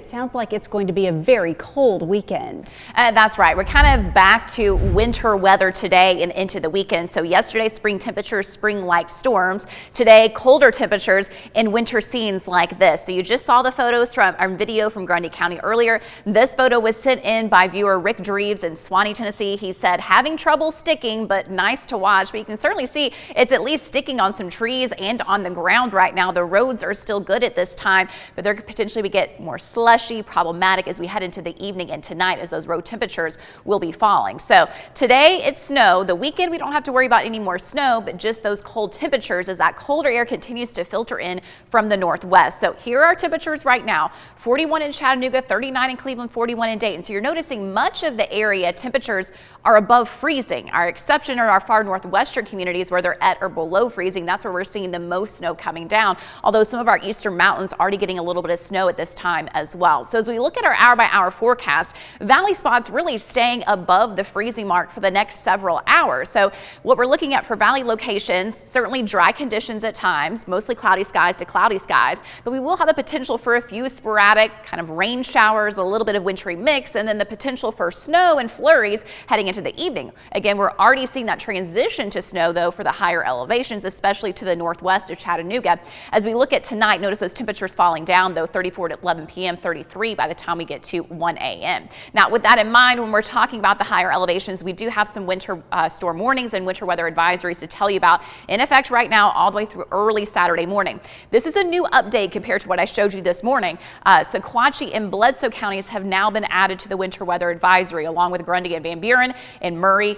It sounds like it's going to be a very cold weekend. That's right. We're kind of back to winter weather today and into the weekend. So yesterday, spring temperatures, spring-like storms. Today, colder temperatures and winter scenes like this. So you just saw the photos from our video from Grundy County earlier. This photo was sent in by viewer Rick Dreves in Swanee, Tennessee. He said, having trouble sticking, but nice to watch. But you can certainly see it's at least sticking on some trees and on the ground right now. The roads are still good at this time, but there could potentially get more slushy, problematic as we head into the evening and tonight as those road temperatures will be falling. So today it's snow. The weekend we don't have to worry about any more snow, but just those cold temperatures as that colder air continues to filter in from the northwest. So here are our temperatures right now: 41 in Chattanooga, 39 in Cleveland, 41 in Dayton. So you're noticing much of the area temperatures are above freezing. Our exception are our far northwestern communities where they're at or below freezing. That's where we're seeing the most snow coming down, although some of our eastern mountains already getting a little bit of snow at this time as well. So as we look at our hour-by-hour forecast, valley spots really staying above the freezing mark for the next several hours. So what we're looking at for valley locations, certainly dry conditions at times, mostly cloudy skies to cloudy skies, but we will have the potential for a few sporadic kind of rain showers, a little bit of wintry mix, and then the potential for snow and flurries heading into the evening. Again, we're already seeing that transition to snow though for the higher elevations, especially to the northwest of Chattanooga. As we look at tonight, notice those temperatures falling down though, 34 at 11 p.m., 33 by the time we get to 1 a.m. Now, with that in mind, when we're talking about the higher elevations, we do have some winter storm warnings and winter weather advisories to tell you about in effect right now all the way through early Saturday morning. This is a new update compared to what I showed you this morning. Sequatchie and Bledsoe counties have now been added to the winter weather advisory, along with Grundy and Van Buren and Murray,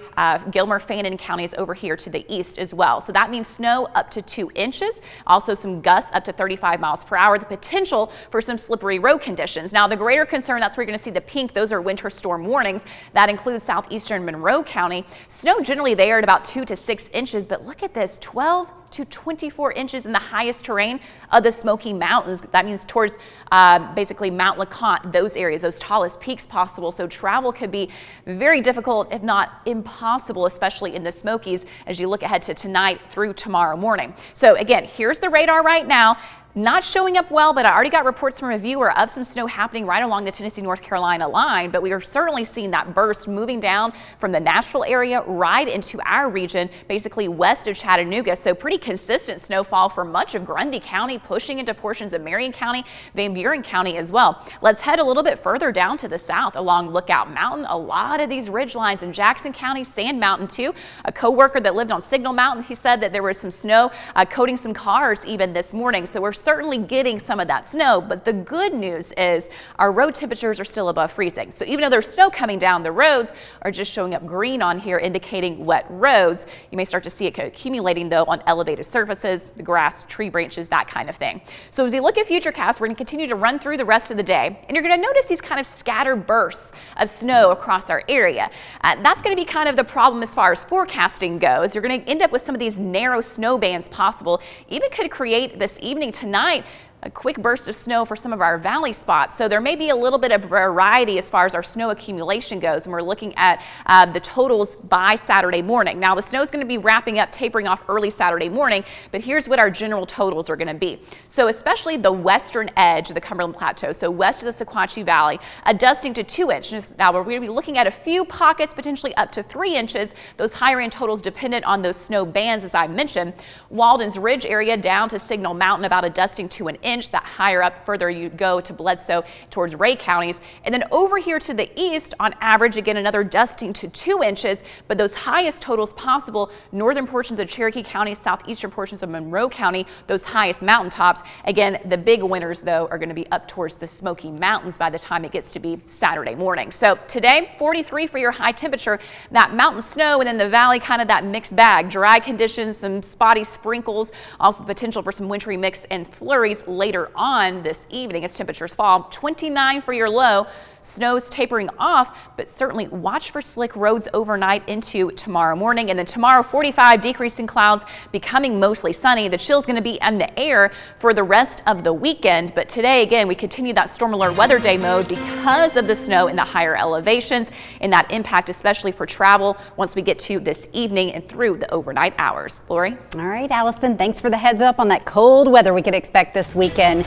Gilmer, Fannin counties over here to the east as well. So that means snow up to 2 inches, also some gusts up to 35 miles per hour, the potential for some slippery road conditions. Now, the greater concern, that's where you're going to see the pink, those are winter storm warnings. That includes southeastern Monroe County. Snow generally there at about 2 to 6 inches, but look at this, 12 to 24 inches in the highest terrain of the Smoky Mountains. That means towards basically Mount LeConte, those areas, those tallest peaks possible. So travel could be very difficult, if not impossible, especially in the Smokies as you look ahead to tonight through tomorrow morning. So again, here's the radar right now. Not showing up well, but I already got reports from a viewer of some snow happening right along the Tennessee-North Carolina line, but we are certainly seeing that burst moving down from the Nashville area right into our region, basically west of Chattanooga. So pretty consistent snowfall for much of Grundy County, pushing into portions of Marion County, Van Buren County as well. Let's head a little bit further down to the south along Lookout Mountain. A lot of these ridge lines in Jackson County, Sand Mountain too. A co-worker that lived on Signal Mountain, he said that there was some snow coating some cars even this morning. So we're certainly getting some of that snow, but the good news is our road temperatures are still above freezing. So even though there's snow coming down, the roads are just showing up green on here, indicating wet roads. You may start to see it accumulating though on elevated surfaces, the grass, tree branches, that kind of thing. So as you look at FutureCast, we're going to continue to run through the rest of the day, and you're going to notice these kind of scattered bursts of snow across our area. That's going to be kind of the problem as far as forecasting goes. You're going to end up with some of these narrow snow bands possible, even could create this evening tonight a quick burst of snow for some of our valley spots. So there may be a little bit of variety as far as our snow accumulation goes when we're looking at the totals by Saturday morning. Now the snow is going to be wrapping up, tapering off early Saturday morning, but here's what our general totals are going to be. So especially the western edge of the Cumberland Plateau, so west of the Sequatchie Valley, a dusting to 2 inches. Now we're going to be looking at a few pockets, potentially up to 3 inches. Those higher end totals dependent on those snow bands, as I mentioned. Walden's Ridge area down to Signal Mountain, about a dusting to 1 inch. That higher up, further you go to Bledsoe towards Ray counties. And then over here to the east, on average, again, another dusting to 2 inches, but those highest totals possible, northern portions of Cherokee County, southeastern portions of Monroe County, those highest mountaintops. Again, the big winners, though, are going to be up towards the Smoky Mountains by the time it gets to be Saturday morning. So today, 43 for your high temperature, that mountain snow, and then the valley, kind of that mixed bag. Dry conditions, some spotty sprinkles, also the potential for some wintry mix and flurries later on this evening as temperatures fall. 29 for your low. Snow's tapering off, but certainly watch for slick roads overnight into tomorrow morning. And then tomorrow, 45, decreasing clouds, becoming mostly sunny. The chill's going to be in the air for the rest of the weekend. But today, again, we continue that storm alert weather day mode because of the snow in the higher elevations and that impact, especially for travel once we get to this evening and through the overnight hours. Lori? All right, Allison, thanks for the heads up on that cold weather we could expect this weekend.